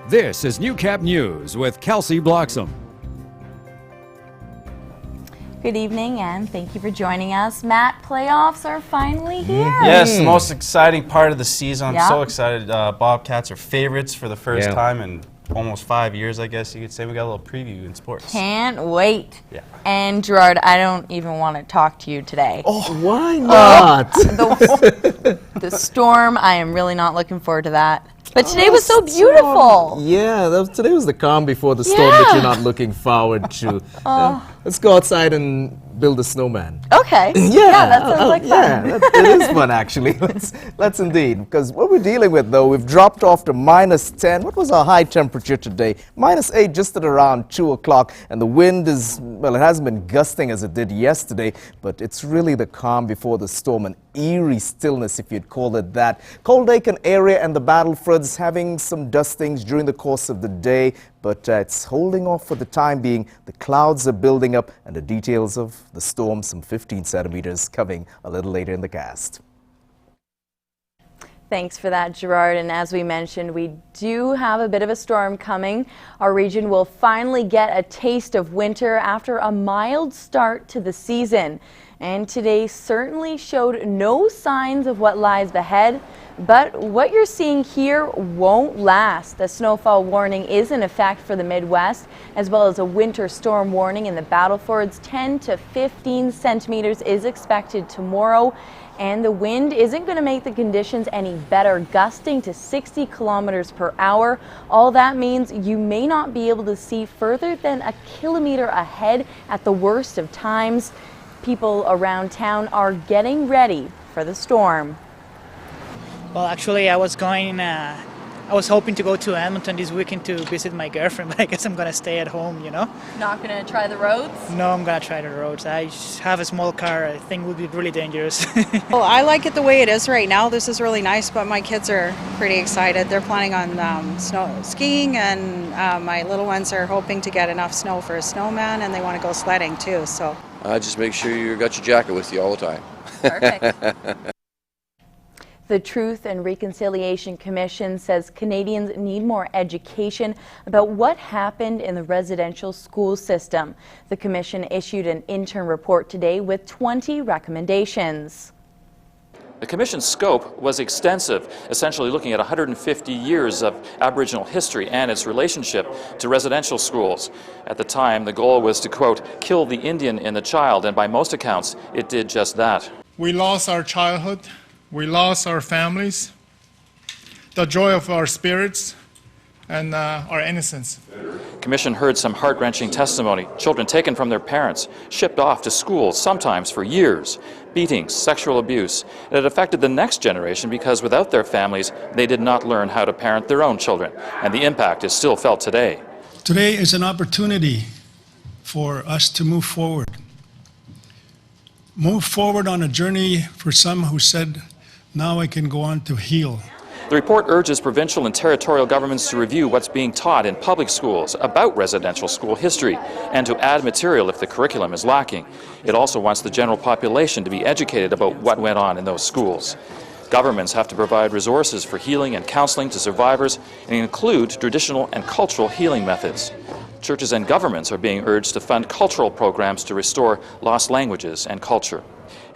This is Newcap News with Kelsea Bloxam. Good evening and thank you for joining us. Matt, playoffs are finally here. Yes, the most exciting part of the season. I'm so Yep. excited. Bobcats are favorites for the first time in almost 5 years, I guess you could say. We got a little preview in sports. Can't wait. Yeah. And Gerard, I don't even want to talk to you today. Oh, why not? The storm, I am really not looking forward to that. But today was so beautiful. Yeah, today was the calm before the storm that you're not looking forward to. Let's go outside and build a snowman. Okay. Yeah, that sounds like fun. Yeah, it is fun actually. Let's indeed. Because what we're dealing with though, we've dropped off to -10. What was our high temperature today? -8 just at around 2 o'clock. And the wind is, well, it hasn't been gusting as it did yesterday, but it's really the calm before the storm, an eerie stillness if you'd call it that. Cold Lakeland area and the Battlefords having some dustings during the course of the day, but it's holding off for the time being. The clouds are building up, and the details of the storm, some 15 centimeters, coming a little later in the cast. Thanks for that, Gerard. And as we mentioned, we do have a bit of a storm coming. Our region will finally get a taste of winter after a mild start to the season. And today certainly showed no signs of what lies ahead. But what you're seeing here won't last. The snowfall warning is in effect for the Midwest, as well as a winter storm warning in the Battlefords. 10 to 15 centimeters is expected tomorrow. And the wind isn't going to make the conditions any better, gusting to 60 kilometers per hour. All that means you may not be able to see further than a kilometer ahead at the worst of times. People around town are getting ready for the storm. Well, actually, I was hoping to go to Edmonton this weekend to visit my girlfriend, but I guess I'm going to stay at home, you know? Not going to try the roads? No, I'm going to try the roads. I have a small car. I think it would be really dangerous. Well, I like it the way it is right now. This is really nice, but my kids are pretty excited. They're planning on snow skiing, and my little ones are hoping to get enough snow for a snowman, and they want to go sledding too. So just make sure you got your jacket with you all the time. Perfect. The Truth and Reconciliation Commission says Canadians need more education about what happened in the residential school system. The commission issued an interim report today with 20 recommendations. The Commission's scope was extensive, essentially looking at 150 years of Aboriginal history and its relationship to residential schools. At the time, the goal was to, quote, kill the Indian in the child, and by most accounts, it did just that. We lost our childhood. We lost our families, the joy of our spirits, and our innocence. Commission heard some heart-wrenching testimony. Children taken from their parents, shipped off to schools, sometimes for years. Beatings, sexual abuse. And it affected the next generation because without their families, they did not learn how to parent their own children. And the impact is still felt today. Today is an opportunity for us to move forward. Move forward on a journey for some who said, now I can go on to heal. The report urges provincial and territorial governments to review what's being taught in public schools about residential school history and to add material if the curriculum is lacking. It also wants the general population to be educated about what went on in those schools. Governments have to provide resources for healing and counseling to survivors and include traditional and cultural healing methods. Churches and governments are being urged to fund cultural programs to restore lost languages and culture.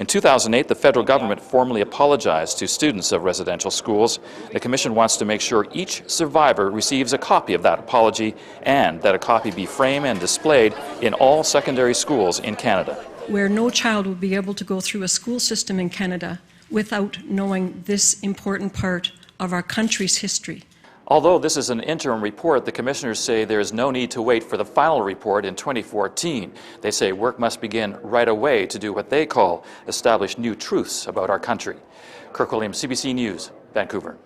In 2008, the federal government formally apologized to students of residential schools. The Commission wants to make sure each survivor receives a copy of that apology and that a copy be framed and displayed in all secondary schools in Canada. Where no child will be able to go through a school system in Canada without knowing this important part of our country's history. Although this is an interim report, the commissioners say there is no need to wait for the final report in 2014. They say work must begin right away to do what they call establish new truths about our country. Kirk Williams, CBC News, Vancouver.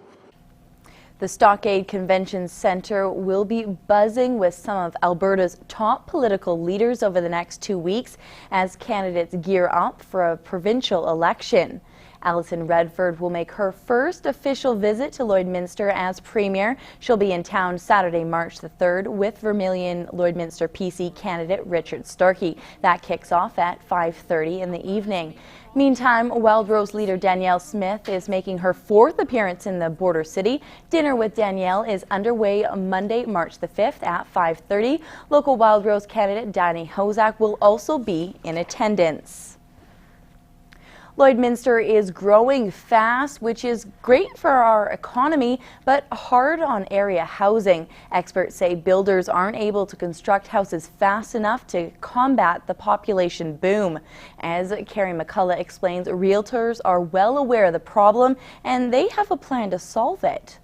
The Stockade Convention Centre will be buzzing with some of Alberta's top political leaders over the next 2 weeks as candidates gear up for a provincial election. Alison Redford will make her first official visit to Lloydminster as Premier. She'll be in town Saturday, March the 3rd with Vermilion Lloydminster PC candidate Richard Starkey. That kicks off at 5:30 in the evening. Meantime, Wildrose leader Danielle Smith is making her 4th appearance in the border city. Dinner with Danielle is underway Monday, March the 5th at 5:30. Local Wildrose candidate Danny Hozak will also be in attendance. Lloydminster is growing fast, which is great for our economy, but hard on area housing. Experts say builders aren't able to construct houses fast enough to combat the population boom. As Carrie McCullough explains, realtors are well aware of the problem and they have a plan to solve it.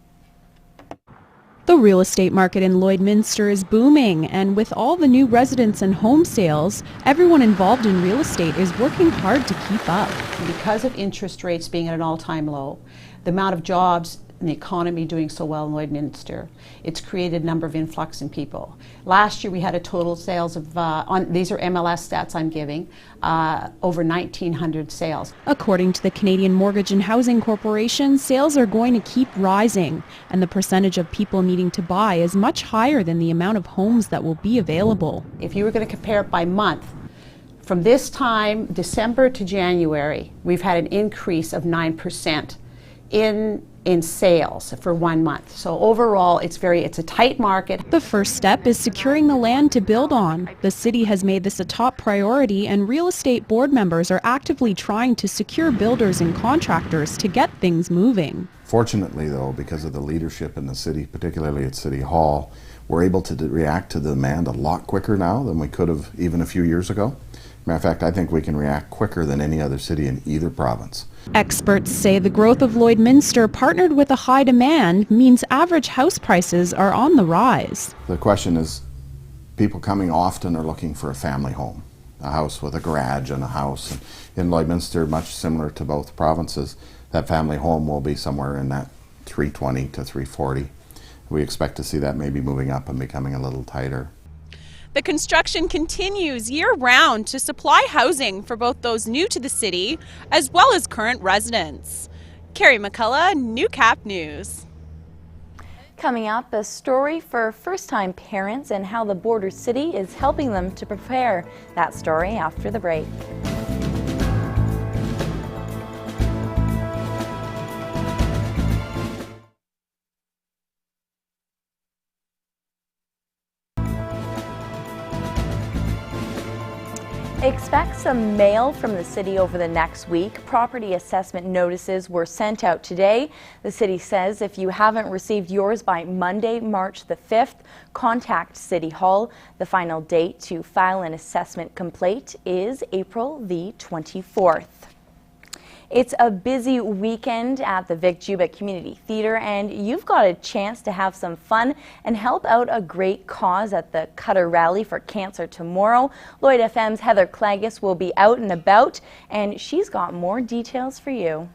The real estate market in Lloydminster is booming, and with all the new residence and home sales, everyone involved in real estate is working hard to keep up. Because of interest rates being at an all-time low, the amount of jobs and the economy doing so well in Lloydminster, it's created a number of influx in people. Last year we had a total sales of, these are MLS stats I'm giving, over 1,900 sales. According to the Canadian Mortgage and Housing Corporation, sales are going to keep rising, and the percentage of people needing to buy is much higher than the amount of homes that will be available. If you were going to compare it by month, from this time, December to January, we've had an increase of 9% in sales for 1 month. So overall, it's a tight market. The first step is securing the land to build on. The city has made this a top priority, and real estate board members are actively trying to secure builders and contractors to get things moving. Fortunately, though, because of the leadership in the city, particularly at City Hall, we're able to react to the demand a lot quicker now than we could have even a few years ago. Matter of fact, I think we can react quicker than any other city in either province. Experts say the growth of Lloydminster, partnered with a high demand, means average house prices are on the rise. The question is, people coming often are looking for a family home, a house with a garage and a house. And in Lloydminster, much similar to both provinces, that family home will be somewhere in that $320,000 to $340,000. We expect to see that maybe moving up and becoming a little tighter. The construction continues year-round to supply housing for both those new to the city as well as current residents. Carrie McCullough, Newcap News. Coming up, a story for first-time parents and how the border city is helping them to prepare. That story after the break. Expect some mail from the city over the next week. Property assessment notices were sent out today. The city says if you haven't received yours by Monday, March the 5th, contact City Hall. The final date to file an assessment complaint is April the 24th. It's a busy weekend at the Vic Juba Community Theatre, and you've got a chance to have some fun and help out a great cause at the Cutter Rally for Cancer tomorrow. Lloyd FM's Heather Clagus will be out and about, and she's got more details for you.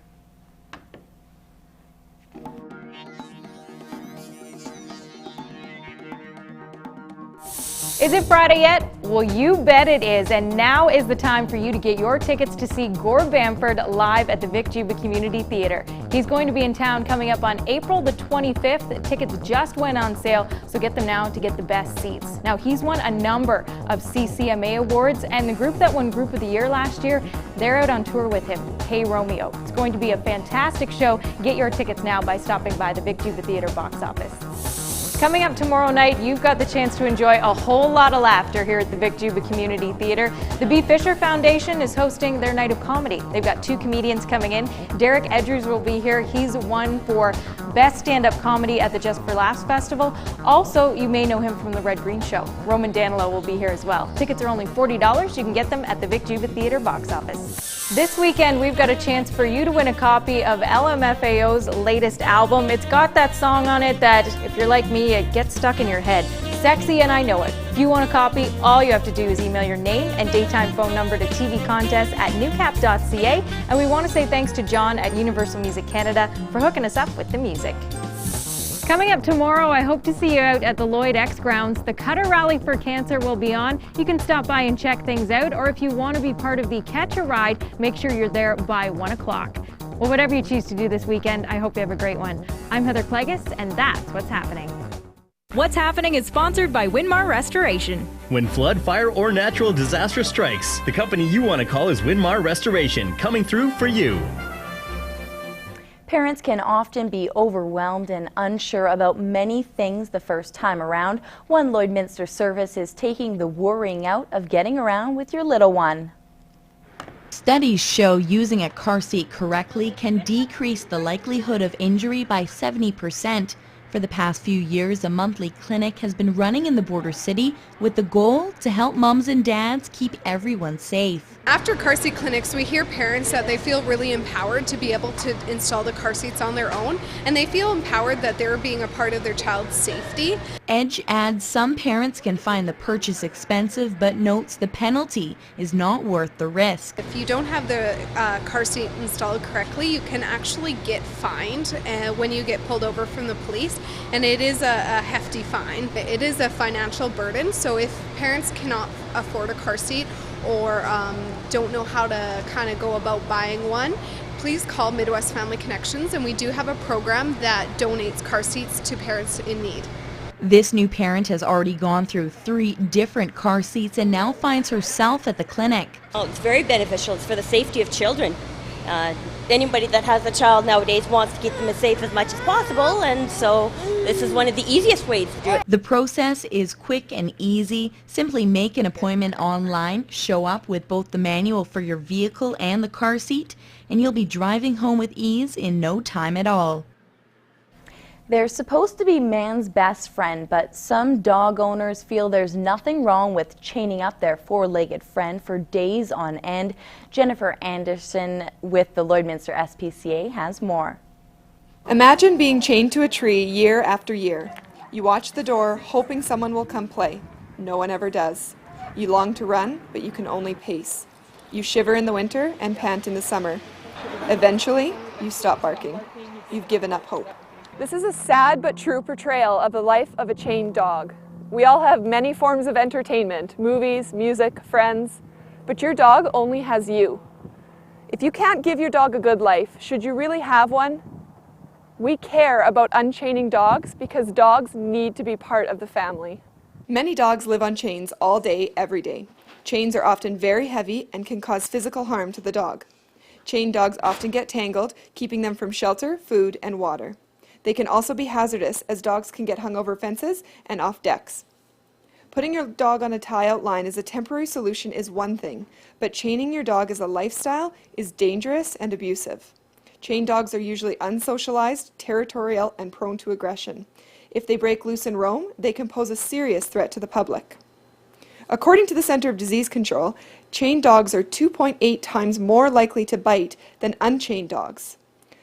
Is it Friday yet? Well, you bet it is, and now is the time for you to get your tickets to see Gord Bamford live at the Vic Juba Community Theatre. He's going to be in town coming up on April the 25th. Tickets just went on sale, so get them now to get the best seats. Now, he's won a number of CCMA awards, and the group that won Group of the Year last year, they're out on tour with him, Hey Romeo. It's going to be a fantastic show. Get your tickets now by stopping by the Vic Juba Theatre box office. Coming up tomorrow night, you've got the chance to enjoy a whole lot of laughter here at the Vic Juba Community Theatre. The B. Fisher Foundation is hosting their night of comedy. They've got 2 comedians coming in. Derek Edgers will be here. He's won for Best Stand-Up Comedy at the Just for Laughs Festival. Also, you may know him from The Red Green Show. Roman Danilo will be here as well. Tickets are only $40. You can get them at the Vic Juba Theatre box office. This weekend, we've got a chance for you to win a copy of LMFAO's latest album. It's got that song on it that, if you're like me, it gets stuck in your head. Sexy and I Know It. If you want a copy, all you have to do is email your name and daytime phone number to tvcontest@newcap.ca. And we want to say thanks to John at Universal Music Canada for hooking us up with the music. Coming up tomorrow, I hope to see you out at the Lloyd X grounds. The Cutter Rally for Cancer will be on. You can stop by and check things out, or if you want to be part of the Catch a Ride, make sure you're there by 1 o'clock. Well, whatever you choose to do this weekend, I hope you have a great one. I'm Heather Clegus, and that's what's happening. What's Happening is sponsored by Winmar Restoration. When flood, fire, or natural disaster strikes, the company you want to call is Winmar Restoration, coming through for you. Parents can often be overwhelmed and unsure about many things the first time around. One Lloydminster service is taking the worrying out of getting around with your little one. Studies show using a car seat correctly can decrease the likelihood of injury by 70%. For the past few years, a monthly clinic has been running in the border city with the goal to help moms and dads keep everyone safe. After car seat clinics, we hear parents that they feel really empowered to be able to install the car seats on their own, and they feel empowered that they're being a part of their child's safety. Edge adds some parents can find the purchase expensive, but notes the penalty is not worth the risk. If you don't have the car seat installed correctly, you can actually get fined when you get pulled over from the police, and it is a hefty fine. It is a financial burden, so if parents cannot afford a car seat or don't know how to kind of go about buying one, please call Midwest Family Connections, and we do have a program that donates car seats to parents in need. This new parent has already gone through 3 different car seats and now finds herself at the clinic. Well, it's very beneficial. It's for the safety of children. Anybody that has a child nowadays wants to keep them as safe as much as possible, and so this is one of the easiest ways to do it. The process is quick and easy. Simply make an appointment online, show up with both the manual for your vehicle and the car seat, and you'll be driving home with ease in no time at all. They're supposed to be man's best friend, but some dog owners feel there's nothing wrong with chaining up their 4-legged friend for days on end. Jennifer Anderson with the Lloydminster SPCA has more. Imagine being chained to a tree year after year. You watch the door, hoping someone will come play. No one ever does. You long to run, but you can only pace. You shiver in the winter and pant in the summer. Eventually, you stop barking. You've given up hope. This is a sad but true portrayal of the life of a chained dog. We all have many forms of entertainment, movies, music, friends, but your dog only has you. If you can't give your dog a good life, should you really have one? We care about unchaining dogs because dogs need to be part of the family. Many dogs live on chains all day, every day. Chains are often very heavy and can cause physical harm to the dog. Chained dogs often get tangled, keeping them from shelter, food, and water. They can also be hazardous, as dogs can get hung over fences and off decks. Putting your dog on a tie-out line as a temporary solution is one thing, but chaining your dog as a lifestyle is dangerous and abusive. Chained dogs are usually unsocialized, territorial, and prone to aggression. If they break loose and roam, they can pose a serious threat to the public. According to the Centre of Disease Control, chained dogs are 2.8 times more likely to bite than unchained dogs.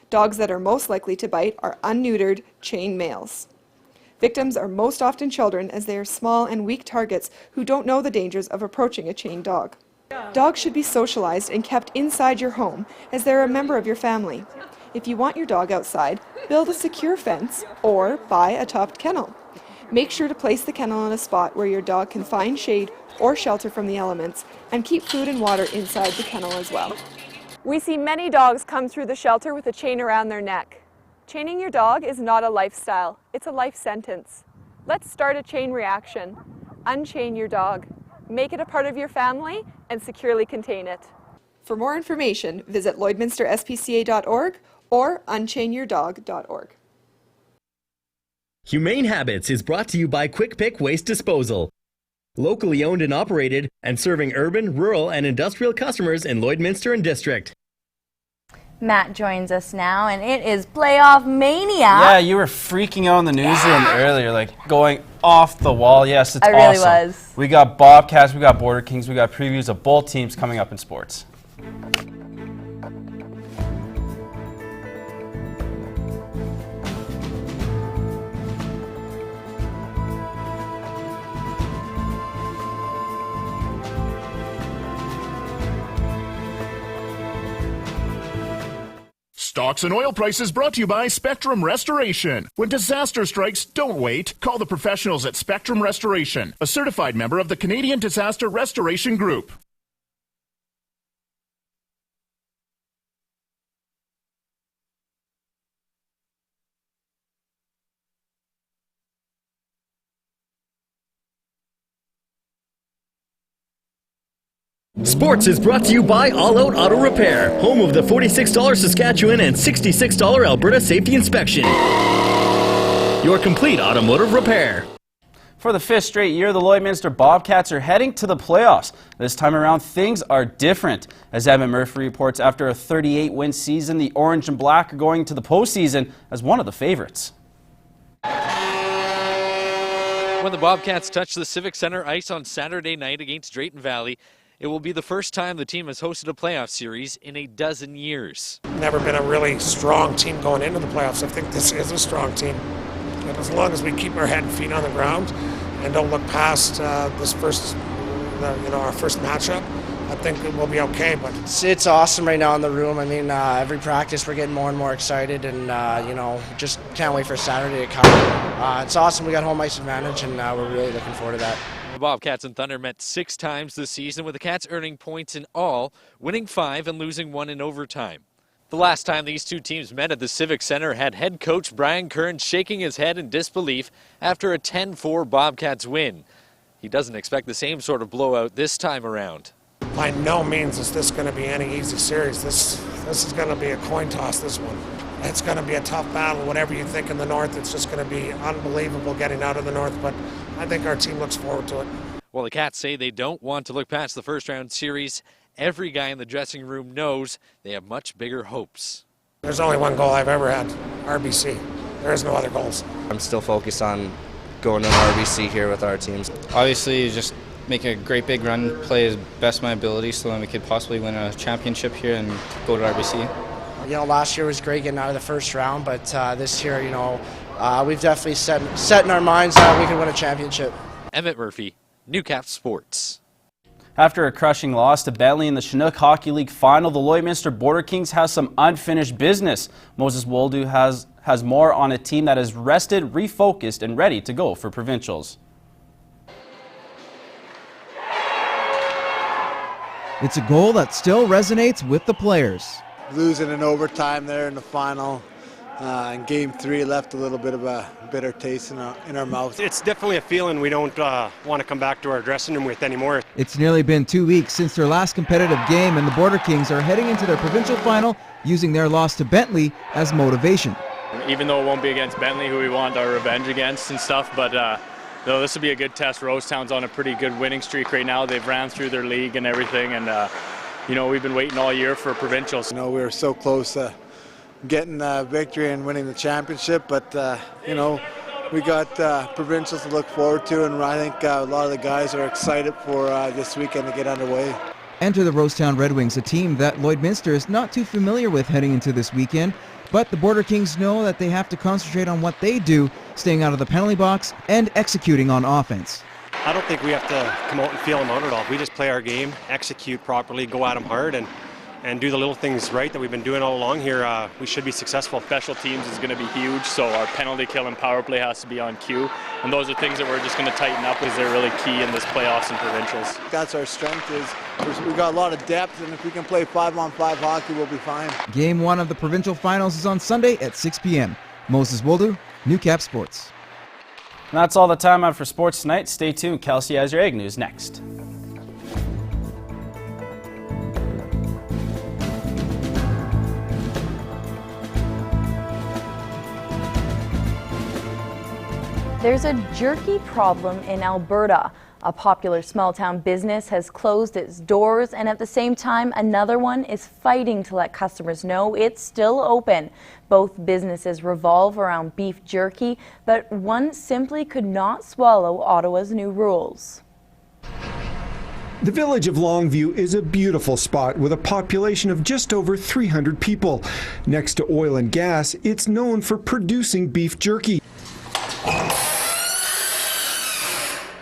Dogs that are most likely to bite are unneutered, chained males. Victims are most often children, as they are small and weak targets who don't know the dangers of approaching a chained dog. Dogs should be socialized and kept inside your home, as they're a member of your family. If you want your dog outside, build a secure fence or buy a topped kennel. Make sure to place the kennel in a spot where your dog can find shade or shelter from the elements, and keep food and water inside the kennel as well. We see many dogs come through the shelter with a chain around their neck. Chaining your dog is not a lifestyle, it's a life sentence. Let's start a chain reaction. Unchain your dog. Make it a part of your family and securely contain it. For more information, visit LloydminsterSPCA.org or unchainyourdog.org. Humane Habits is brought to you by Quick Pick Waste Disposal. Locally owned and operated, and serving urban, rural, and industrial customers in Lloydminster and District. Matt joins us now, and it is playoff mania. Yeah, you were freaking out in the newsroom earlier, like going off the wall. Yes, it's awesome. I really was. We got Bobcats, we got Border Kings, we got previews of both teams coming up in sports. Stocks and oil prices brought to you by Spectrum Restoration. When disaster strikes, don't wait. Call the professionals at Spectrum Restoration, a certified member of the Canadian Disaster Restoration Group. Sports is brought to you by All Out Auto Repair, home of the $46 Saskatchewan and $66 Alberta Safety Inspection. Your complete automotive repair. For the 5th straight year, the Lloydminster Bobcats are heading to the playoffs. This time around, things are different. As Emmett Murphy reports, after a 38-win season, the Orange and Black are going to the postseason as one of the favorites. When the Bobcats touch the Civic Center ice on Saturday night against Drayton Valley, it will be the first time the team has hosted a playoff series in a dozen years. Never been a really strong team going into the playoffs. I think this is a strong team. And as long as we keep our head and feet on the ground and don't look past this first, our first matchup, I think we'll be okay. But it's awesome right now in the room. I mean, every practice we're getting more and more excited, and just can't wait for Saturday to come. It's awesome. We got home ice advantage, and we're really looking forward to that. The Bobcats and Thunder met 6 times this season, with the Cats earning points in all, winning 5 and losing 1 in overtime. The last time these two teams met at the Civic Center had head coach Brian Kern shaking his head in disbelief after a 10-4 Bobcats win. He doesn't expect the same sort of blowout this time around. By no means is this going to be any easy series. This is going to be a coin toss, this one. It's going to be a tough battle. Whatever you think in the North, it's just going to be unbelievable getting out of the North, but I think our team looks forward to it. Well, the Cats say they don't want to look past the first-round series. Every guy in the dressing room knows they have much bigger hopes. There's only one goal I've ever had, RBC. There is no other goals. I'm still focused on going to an RBC here with our teams. Obviously, just make a great big run, play as best my ability so then we could possibly win a championship here and go to RBC. Last year was great getting out of the first round, but this year, we've definitely set in our minds that we can win a championship. Emmett Murphy, Newcap Sports. After a crushing loss to Bentley in the Chinook Hockey League final, the Lloydminster Border Kings has some unfinished business. Moses Woldu has more on a team that is rested, refocused, and ready to go for provincials. It's a goal that still resonates with the players. Losing in overtime there in the final. In Game 3 left a little bit of a bitter taste in our mouth. It's definitely a feeling we don't want to come back to our dressing room with anymore. It's nearly been 2 weeks since their last competitive game, and the Border Kings are heading into their provincial final using their loss to Bentley as motivation. Even though it won't be against Bentley, who we want our revenge against and stuff, but no, this will be a good test. Rosetown's on a pretty good winning streak right now. They've ran through their league and everything, and we've been waiting all year for provincials. We were so close to getting a victory and winning the championship, but we got provincials to look forward to, and I think a lot of the guys are excited for this weekend to get underway. Enter the Rosetown Red Wings, a team that Lloydminster is not too familiar with heading into this weekend, but the Border Kings know that they have to concentrate on what they do, staying out of the penalty box and executing on offense. I don't think we have to come out and feel them out at all. If we just play our game, execute properly, go at them hard, and do the little things right that we've been doing all along here, we should be successful. Special teams is going to be huge, so our penalty kill and power play has to be on cue. And those are things that we're just going to tighten up because they're really key in this playoffs and provincials. That's our strength, is we've got a lot of depth, and if we can play 5-on-5 hockey, we'll be fine. Game 1 of the provincial finals is on Sunday at 6 p.m. Moses Woldu, Newcap Sports. And that's all the time I have for sports tonight. Stay tuned. Kelsey has your Ag News next. There's a jerky problem in Alberta. A popular small-town business has closed its doors, and at the same time, another one is fighting to let customers know it's still open. Both businesses revolve around beef jerky, but one simply could not swallow Ottawa's new rules. The village of Longview is a beautiful spot with a population of just over 300 people. Next to oil and gas, it's known for producing beef jerky.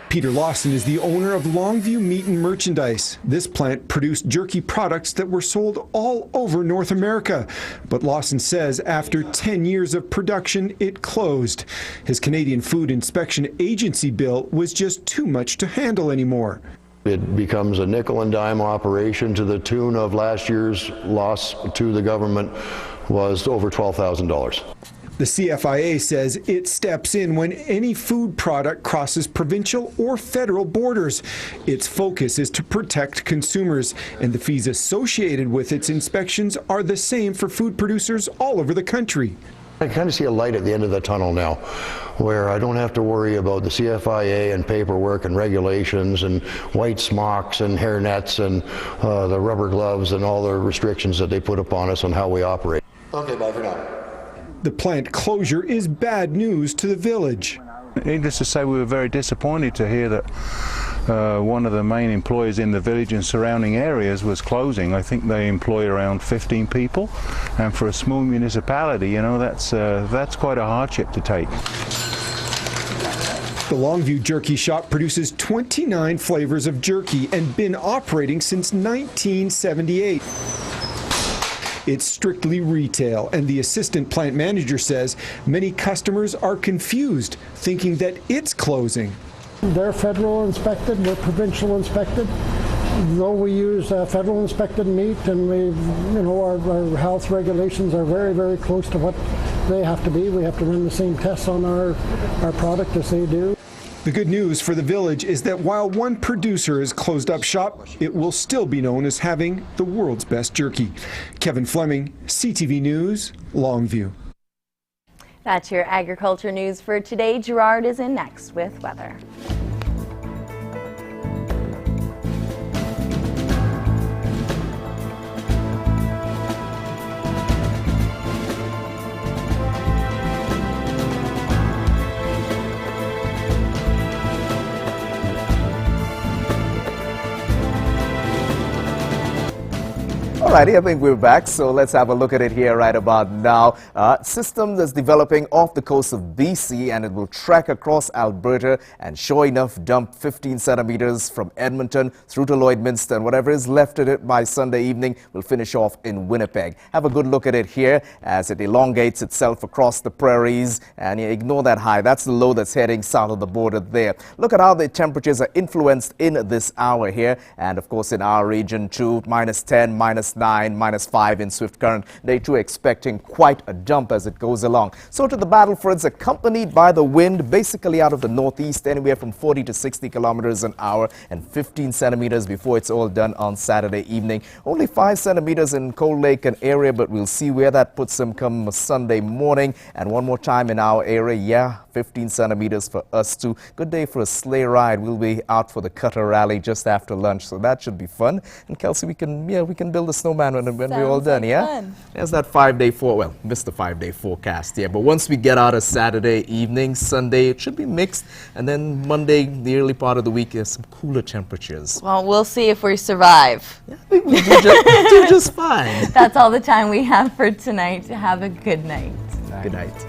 Peter Lawson is the owner of Longview Meat and Merchandise. This plant produced jerky products that were sold all over North America. But Lawson says after 10 years of production, it closed. His Canadian Food Inspection Agency bill was just too much to handle anymore. It becomes a nickel and dime operation to the tune of last year's loss to the government was over $12,000. The CFIA says it steps in when any food product crosses provincial or federal borders. Its focus is to protect consumers, and the fees associated with its inspections are the same for food producers all over the country. I kind of see a light at the end of the tunnel now, where I don't have to worry about the CFIA and paperwork and regulations and white smocks and hairnets and the rubber gloves and all the restrictions that they put upon us on how we operate. Okay, bye for now. The plant closure is bad news to the village. Needless to say, we were very disappointed to hear that one of the main employers in the village and surrounding areas was closing. I think they employ around 15 people, and for a small municipality, you know, that's quite a hardship to take. The Longview Jerky Shop produces 29 flavors of jerky and been operating since 1978. It's strictly retail, and the assistant plant manager says many customers are confused, thinking that it's closing. They're federal inspected, we're provincial inspected. Though we use federal inspected meat, and our health regulations are very, very close to what they have to be. We have to run the same tests on our product as they do. The good news for the village is that while one producer has closed up shop, it will still be known as having the world's best jerky. Kevin Fleming, CTV News, Longview. That's your agriculture news for today. Gerard is in next with weather. Alrighty, I think we're back, so let's have a look at it here right about now. System that's developing off the coast of BC, and it will trek across Alberta and sure enough dump 15 centimeters from Edmonton through to Lloydminster, and whatever is left of it by Sunday evening will finish off in Winnipeg. Have a good look at it here as it elongates itself across the prairies, and you ignore that high. That's the low that's heading south of the border there. Look at how the temperatures are influenced in this hour here, and of course in our region too, -10, -9, -5 in Swift Current. They too expecting quite a dump as it goes along. So to the Battlefords, accompanied by the wind basically out of the northeast, anywhere from 40 to 60 kilometers an hour, and 15 centimeters before it's all done on Saturday evening. Only 5 centimeters in Cold Lake and area, but we'll see where that puts them come Sunday morning. And one more time in our area, yeah, 15 centimeters for us too. Good day for a sleigh ride. We'll be out for the Cutter Rally just after lunch, so that should be fun. And Kelsey, we can build a snowman when we're all done, yeah? Fun. There's that 5-day missed the 5-day forecast, yeah. But once we get out of Saturday evening, Sunday, it should be mixed. And then Monday, the early part of the week, there's some cooler temperatures. Well, we'll see if we survive. Yeah, I think we'll do just fine. That's all the time we have for tonight. Have a good night. Good night.